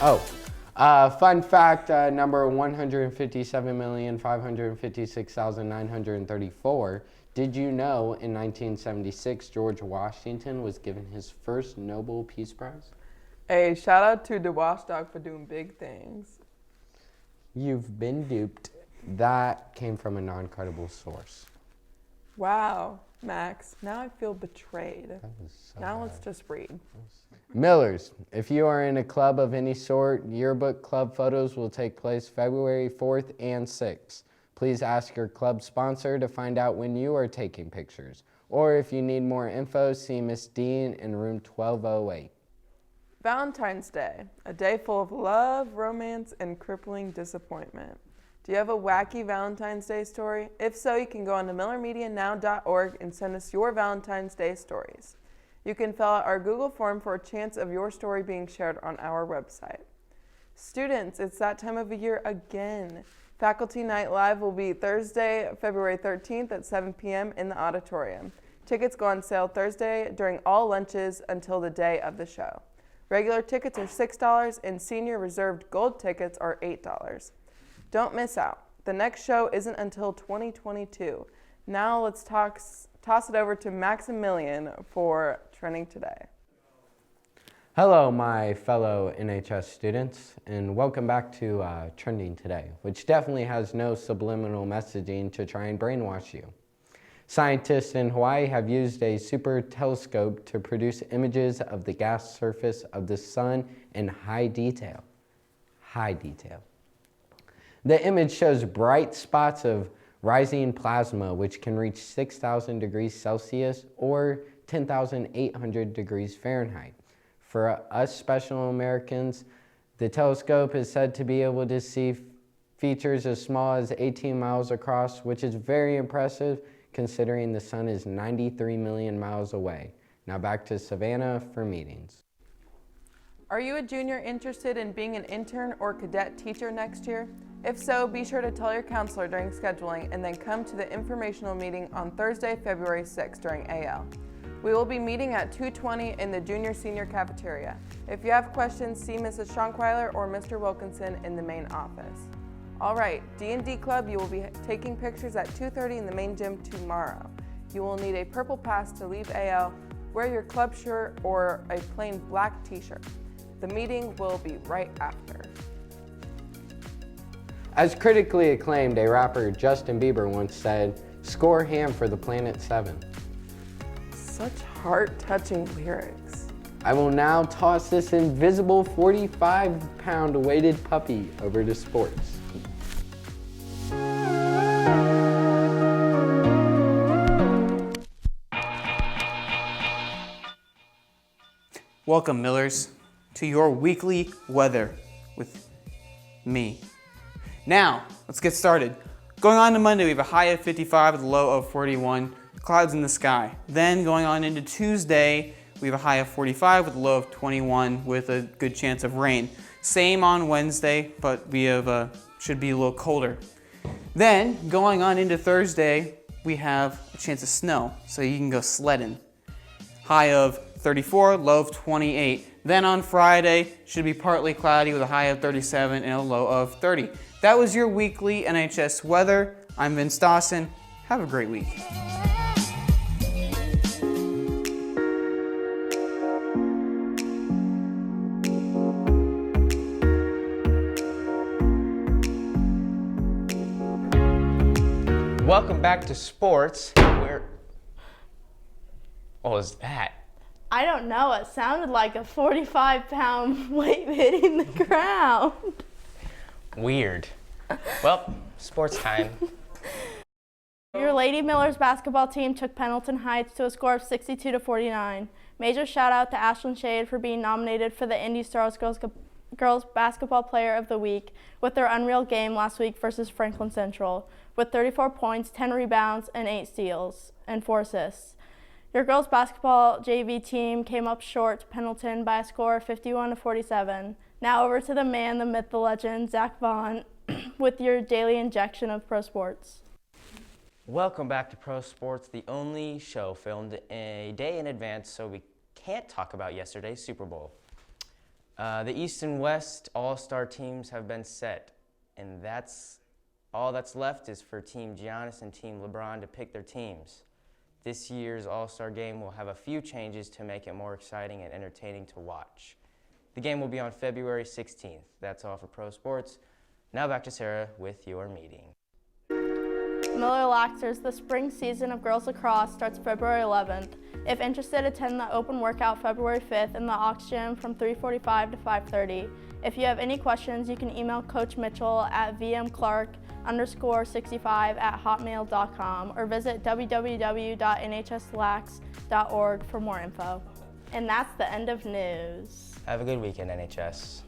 Fun fact, number 157,556,934. Did you know in 1976 George Washington was given his first Nobel Peace Prize? Hey, shout out to the Watchdog for doing big things. You've been duped. That came from a non-credible source. Wow, Max, now I feel betrayed. That was so Now bad. let's just read. Millers, if you are in a club of any sort, yearbook club photos will take place February 4th and 6th. Please ask your club sponsor to find out when you are taking pictures. Or if you need more info, see Miss Dean in room 1208. Valentine's Day, a day full of love, romance, and crippling disappointment. Do you have a wacky Valentine's Day story? If so, you can go on to millermedianow.org and send us your Valentine's Day stories. You can fill out our Google form for a chance of your story being shared on our website. Students, it's that time of the year again. Faculty Night Live will be Thursday, February 13th at 7 p.m. in the auditorium. Tickets go on sale Thursday during all lunches until the day of the show. Regular tickets are $6 and senior reserved gold tickets are $8. Don't miss out. The next show isn't until 2022. Now let's toss it over to Maximilian for Trending Today. Hello, my fellow NHS students, and welcome back to Trending Today, which definitely has no subliminal messaging to try and brainwash you. Scientists in Hawaii have used a super telescope to produce images of the gas surface of the sun in high detail. High detail. The image shows bright spots of rising plasma, which can reach 6,000 degrees Celsius or 10,800 degrees Fahrenheit. For us special Americans, the telescope is said to be able to see features as small as 18 miles across, which is very impressive considering the sun is 93 million miles away. Now back to Savannah for meetings. Are you a junior interested in being an intern or cadet teacher next year? If so, be sure to tell your counselor during scheduling and then come to the informational meeting on Thursday, February 6th during AL. We will be meeting at 2:20 in the junior-senior cafeteria. If you have questions, see Mrs. Schonkweiler or Mr. Wilkinson in the main office. All right, D&D Club, you will be taking pictures at 2:30 in the main gym tomorrow. You will need a purple pass to leave AL. Wear your club shirt or a plain black t-shirt. The meeting will be right after. As critically acclaimed, a rapper Justin Bieber once said, "Score ham for the Planet 7." Such heart-touching lyrics. I will now toss this invisible 45-pound weighted puppy over to sports. Welcome, Millers, to your weekly weather with me. Now, let's get started. Going on to Monday, we have a high of 55 with a low of 41, clouds in the sky. Then going on into Tuesday, we have a high of 45 with a low of 21 with a good chance of rain. Same on Wednesday, but we have should be a little colder. Then going on into Thursday, we have a chance of snow, so you can go sledding. High of 34, low of 28. Then on Friday, should be partly cloudy with a high of 37 and a low of 30. That was your weekly NHS weather. I'm Vince Dawson. Have a great week. Welcome back to sports. What was that? I don't know. It sounded like a 45-pound weight hitting the ground. Weird. Well, sports time. Your Lady Millers basketball team took Pendleton Heights to a score of 62-49. Major shout out to Ashlyn Shade for being nominated for the Indy Stars Girls Basketball Player of the Week with their unreal game last week versus Franklin Central, with 34 points, 10 rebounds, and 8 steals, and 4 assists. Your girls basketball JV team came up short to Pendleton by a score of 51-47. Now over to the man, the myth, the legend, Zach Vaughn, with your daily injection of pro sports. Welcome back to Pro Sports, the only show filmed a day in advance so we can't talk about yesterday's Super Bowl. The East and West All-Star teams have been set, and that's all that's left is for Team Giannis and Team LeBron to pick their teams. This year's All-Star game will have a few changes to make it more exciting and entertaining to watch. The game will be on February 16th. That's all for Pro Sports. Now back to Sarah with your meeting. Miller Laxers, the spring season of girls lacrosse starts February 11th. If interested, attend the open workout February 5th in the Aux Gym from 3:45 to 5:30. If you have any questions, you can email Coach Mitchell at vmclark_65@hotmail.com or visit www.nhslax.org for more info. And that's the end of news. Have a good weekend, NHS.